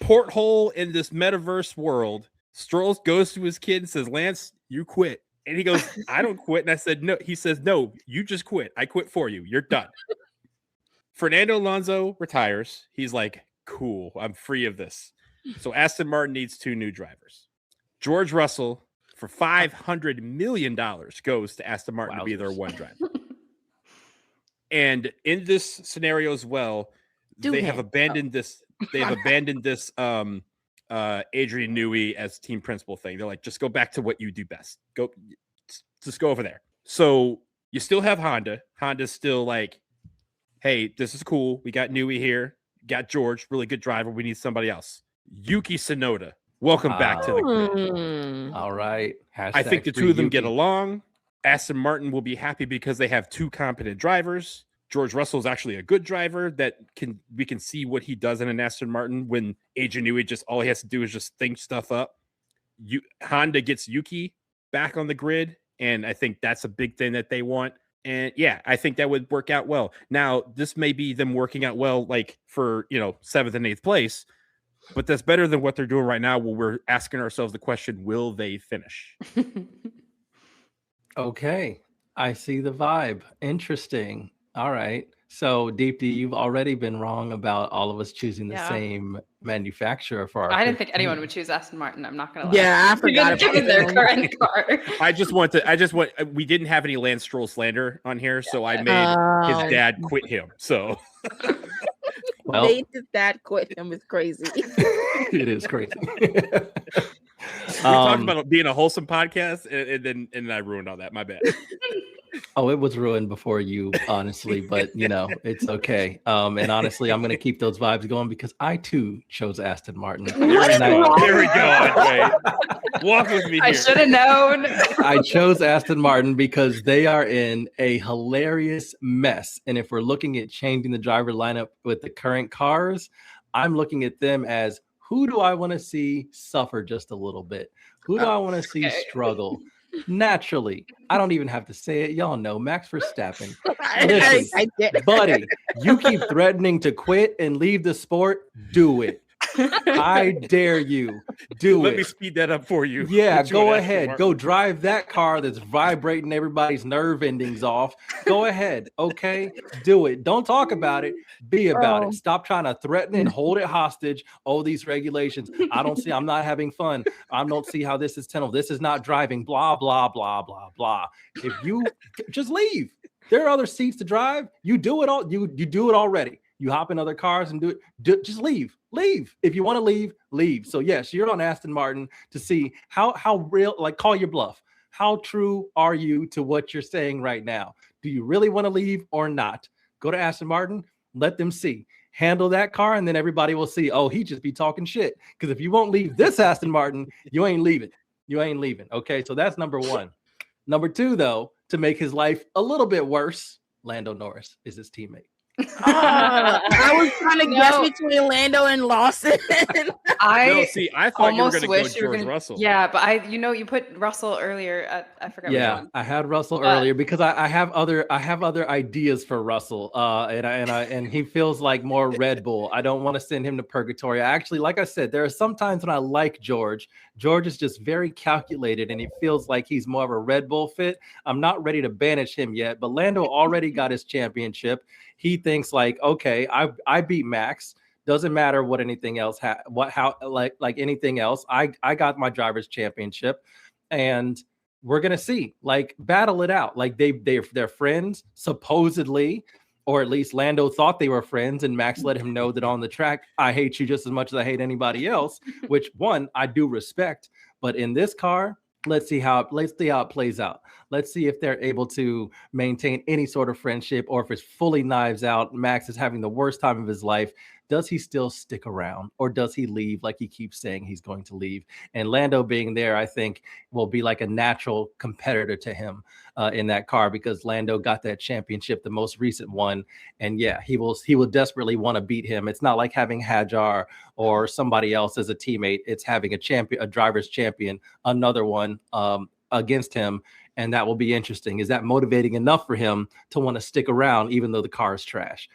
porthole in this metaverse world, Stroll goes to his kid and says, Lance, you quit. And he goes, I don't quit. And I said, no. He says, no, you just quit. I quit for you. You're done. Fernando Alonso retires. He's like, cool. I'm free of this. So Aston Martin needs 2 new drivers. George Russell, for $500 million, goes to Aston Martin to be their one driver. And in this scenario as well, they have abandoned this. They have abandoned this Adrian Newey as team principal thing. They're like, just go back to what you do best. Just go over there. So you still have Honda. Honda's still like, hey, this is cool. We got Newey here. Got George, really good driver. We need somebody else. Yuki Tsunoda, welcome back to the grid.
All right.
I think the 2 of them get along. Aston Martin will be happy because they have 2 competent drivers. George Russell is actually a good driver that we can see what he does in an Aston Martin when Adrian Newey just all he has to do is just think stuff up. Honda gets Yuki back on the grid, and I think that's a big thing that they want. And yeah, I think that would work out well. Now, this may be them working out well, like for 7th and 8th place, but that's better than what they're doing right now, where we're asking ourselves the question: will they finish?
Okay, I see the vibe. Interesting. All right. So, Deepti, you've already been wrong about all of us choosing the same manufacturer for our.
I didn't think anyone would choose Aston Martin. I'm not gonna lie.
Yeah, I forgot about
their current car.
We didn't have any Lance Stroll slander on here, so I made his dad quit him. So.
Well, made his dad quit him is crazy.
It is crazy.
We talked about being a wholesome podcast, and then I ruined all that. My bad.
Oh, it was ruined before you, honestly, but it's okay. And honestly, I'm going to keep those vibes going because I too chose Aston Martin.
There we go, André. Walk with me here.
I should have known.
I chose Aston Martin because they are in a hilarious mess. And if we're looking at changing the driver lineup with the current cars, I'm looking at them as, who do I want to see suffer just a little bit? Who do I want to see struggle? Naturally, I don't even have to say it. Y'all know Max Verstappen. Listen,
I did.
buddy, you keep threatening to quit and leave the sport. Do it. I dare you.
Let me speed that up for you.
Yeah, go ahead. Go drive that car that's vibrating everybody's nerve endings off. Go ahead. Okay, do it. Don't talk about it. Be about it. Stop trying to threaten and hold it hostage. Oh, these regulations. I'm not having fun. I don't see how this is tenable. This is not driving. Blah, blah, blah, blah, blah. If you just leave, there are other seats to drive. You do it all. You do it already. You hop in other cars and do it. Just leave. Leave. If you want to leave, leave. So yes, you're on Aston Martin to see how real, like, call your bluff. How true are you to what you're saying right now? Do you really want to leave or not? Go to Aston Martin, let them see. Handle that car, and then everybody will see, oh, he just be talking shit. Because if you won't leave this Aston Martin, you ain't leaving. You ain't leaving. Okay, so that's number 1. Number 2, though, to make his life a little bit worse, Lando Norris is his teammate.
I was trying to guess between Lando and Lawson.
I thought you were going to go George Russell.
Yeah, but you put Russell earlier. I forgot.
Yeah, I had Russell earlier because I have other ideas for Russell. And he feels like more Red Bull. I don't want to send him to purgatory. Actually, like I said, there are some times when I like George. George is just very calculated, and he feels like he's more of a Red Bull fit. I'm not ready to banish him yet, but Lando already got his championship. He thinks like, okay, I beat Max. Doesn't matter what anything else like anything else. I got my driver's championship, and we're gonna see. Like, battle it out. Like they're friends supposedly, or at least Lando thought they were friends, and Max let him know that on the track, I hate you just as much as I hate anybody else. Which one I do respect, but in this car, let's see how it plays out. Let's see if they're able to maintain any sort of friendship, or if it's fully knives out. Max is having the worst time of his life. Does he still stick around, or does he leave like he keeps saying he's going to leave? And Lando being there, I think, will be like a natural competitor to him in that car, because Lando got that championship, the most recent one. And yeah, he will desperately want to beat him. It's not like having Hajar or somebody else as a teammate. It's having a driver's champion, another one against him. And that will be interesting. Is that motivating enough for him to want to stick around, even though the car is trash?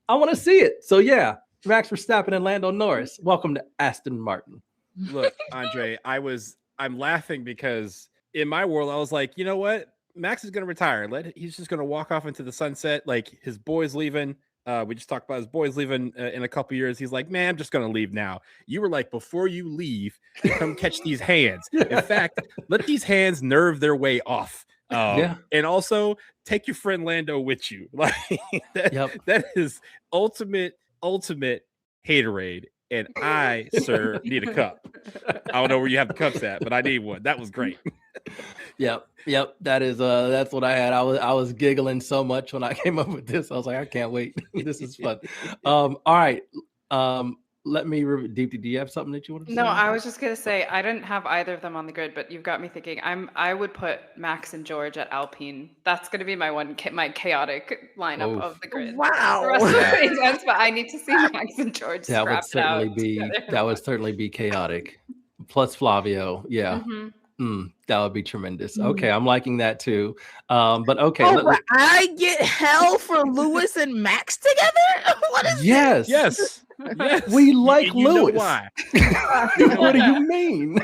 I want to see it. So yeah, Max Verstappen and Lando Norris. Welcome to Aston Martin.
Look, Andre, I'm laughing because in my world, I was like, you know what? Max is going to retire. He's just going to walk off into the sunset. Like, his boy's leaving. We just talked about his boy's leaving in a couple years. He's like, man, I'm just going to leave now. You were like, before you leave, come catch these hands. In fact, let these hands nerve their way off. And also take your friend Lando with you. Like, that is ultimate haterade. And I, sir, need a cup. I don't know where you have the cups at, but I need one. That was great.
Yep. That's what I had. I was giggling so much when I came up with this. I was like, I can't wait. This is fun. All right. Let me Deepti, do you have something that you want to say?
No, I was just gonna say I didn't have either of them on the grid, but you've got me thinking. I would put Max and George at Alpine. That's gonna be my chaotic lineup of the grid.
Wow.
The rest of the events, but I need to see Max and George.
That would certainly be chaotic. Plus Flavio, yeah. That would be tremendous. Okay, I'm liking that too. But okay,
I get hell for Lewis and Max together. What is
yes.
Yes.
We like
you
Lewis.
Know why?
What do you mean?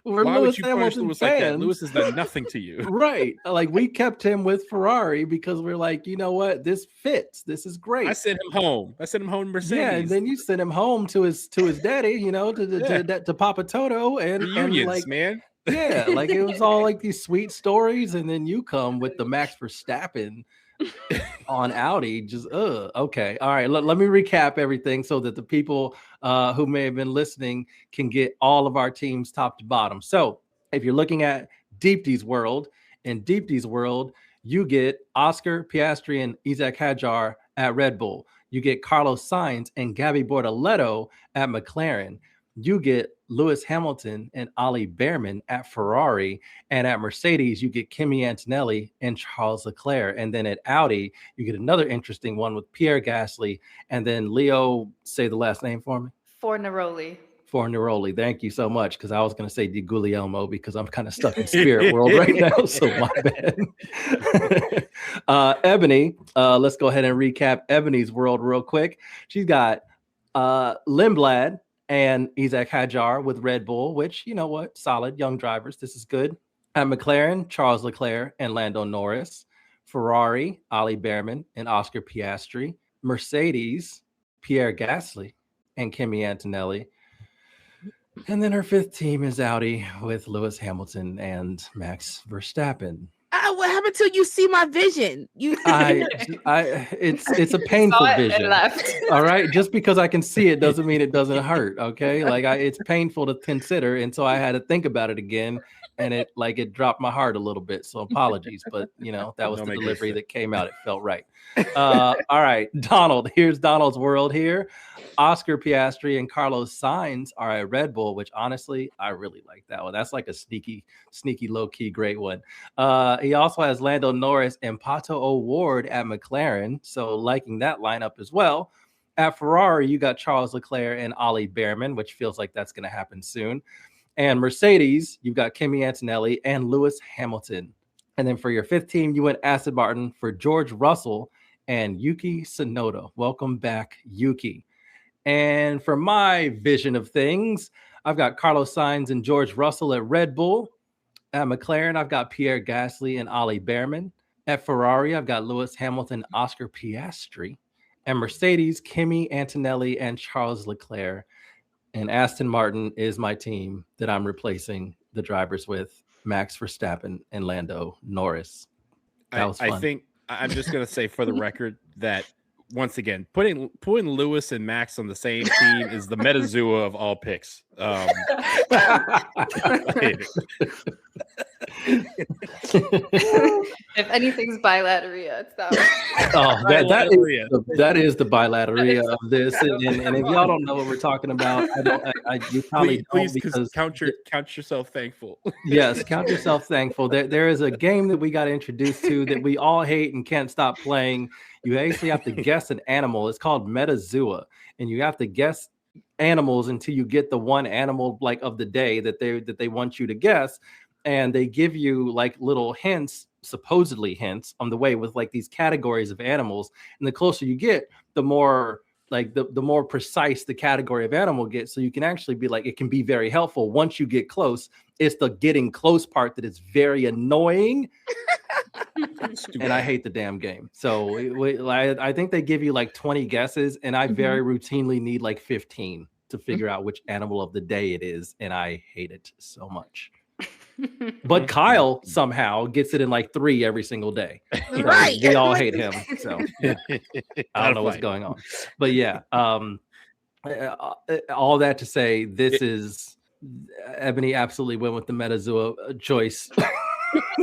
We're
why
Lewis
would you punish
Hamilton
Lewis
fans.
like that? Lewis has done nothing to you.
Right. Like, we kept him with Ferrari because we're like, you know what? This fits. This is great.
I sent him home. To Mercedes.
Yeah, and then you sent him home to his daddy, you know, to Papa Toto and
reunions,
like,
man.
Yeah, like it was all like these sweet stories, and then you come with the Max Verstappen on Audi. Just okay. All right, let me recap everything so that the people who may have been listening can get all of our teams top to bottom. So if you're looking at Deepti's world, in Deepti's world, you get Oscar Piastri and Isaac Hadjar at Red Bull. You get Carlos Sainz and Gabby Bortoleto at McLaren. You get Lewis Hamilton and Ollie Behrman at Ferrari. And at Mercedes, you get Kimi Antonelli and Charles Leclerc. And then at Audi, you get another interesting one with Pierre Gasly. And then Leo, say the last name for me.
Fornaroli.
Thank you so much, because I was going to say Di Guglielmo because I'm kind of stuck in spirit world right now, so my bad. Ebony, let's go ahead and recap Ebony's world real quick. She's got Lindblad and Isaac Hadjar with Red Bull, which, you know what, solid young drivers. This is good. At McLaren, Charles Leclerc and Lando Norris. Ferrari, Ollie Behrman and Oscar Piastri. Mercedes, Pierre Gasly and Kimi Antonelli. And then her fifth team is Audi with Lewis Hamilton and Max Verstappen.
What happened till you see my vision?
It's a painful vision. All right, just because I can see it doesn't mean it doesn't hurt. Okay, like it's painful to consider, and so I had to think about it again, and it dropped my heart a little bit. So apologies, but that was the delivery that came out. It felt right. All right, Donald. Here's Donald's world here. Oscar Piastri and Carlos Sainz are at Red Bull, which honestly, I really like that one. That's like a sneaky, low-key great one. He also has Lando Norris and Pato O'Ward at McLaren, so liking that lineup as well. At Ferrari, you got Charles Leclerc and Ollie Behrman, which feels like that's going to happen soon. And Mercedes, you've got Kimi Antonelli and Lewis Hamilton. And then for your fifth team, you went Aston Martin for George Russell and Yuki Tsunoda. Welcome back, Yuki. And for my vision of things, I've got Carlos Sainz and George Russell at Red Bull. At McLaren, I've got Pierre Gasly and Ollie Behrman. At Ferrari, I've got Lewis Hamilton, Oscar Piastri. And Mercedes, Kimi Antonelli and Charles Leclerc. And Aston Martin is my team that I'm replacing the drivers with, Max Verstappen and Lando Norris. That was fun.
I think I'm just going to say for the record that, once again, putting Lewis and Max on the same team is the Metazua of all picks.
If anything's bilateria, it's that one.
Oh, that is the bilateria of this. And if y'all don't know what we're talking about, you probably
please
don't because
count yourself thankful.
Yes, count yourself thankful. There is a game that we got introduced to that we all hate and can't stop playing. You actually have to guess an animal. It's called Metazua, and you have to guess animals until you get the one animal like of the day that they want you to guess, and they give you like little hints, supposedly hints on the way with like these categories of animals, and the closer you get, the more like the more precise the category of animal gets. So you can actually be like, it can be very helpful once you get close. It's the getting close part that is very annoying. And I hate the damn game. So I think they give you like 20 guesses, and I very routinely need like 15 to figure out which animal of the day it is, and I hate it so much. But Kyle somehow gets it in like 3 every single day. So
Right.
we all hate him. So I don't know what's going on. But yeah, all that to say, this is Ebony absolutely went with the Metazua choice.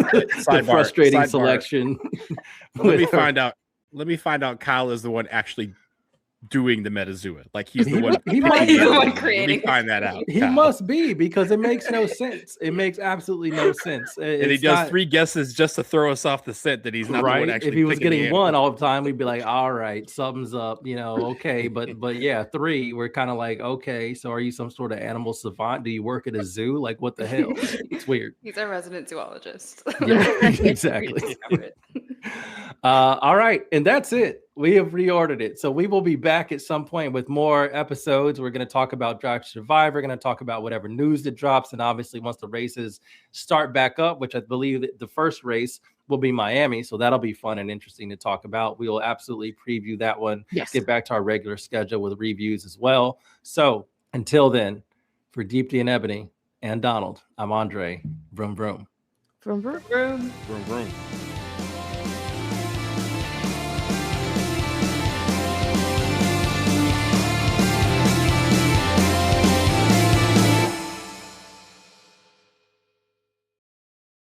The frustrating selection.
Let me find out Kyle is the one actually doing the Metazua. Like he's the one.
He might
be
be
the one creating.
Let me find that out.
He
Kyle.
must be, because it makes no sense. It makes absolutely no sense.
And he does 3 guesses just to throw us off the scent that he's not the one actually.
If he was
picking
getting 1 all the time, we'd be like, all right, something's up, okay. But yeah, 3, we're kind of like, okay, so are you some sort of animal savant? Do you work at a zoo? Like, what the hell? It's weird.
He's our resident zoologist.
Yeah, exactly. All right, and that's it. We have reordered it. So we will be back at some point with more episodes. We're going to talk about Drive to Survive. We're going to talk about whatever news that drops. And obviously, once the races start back up, which I believe that the first race will be Miami. So that'll be fun and interesting to talk about. We will absolutely preview that one.
Yes.
Get back to our regular schedule with reviews as well. So until then, for Deepti and Ebony and Donald, I'm André. Vroom, vroom.
Vroom, vroom.
Room.
Vroom, vroom.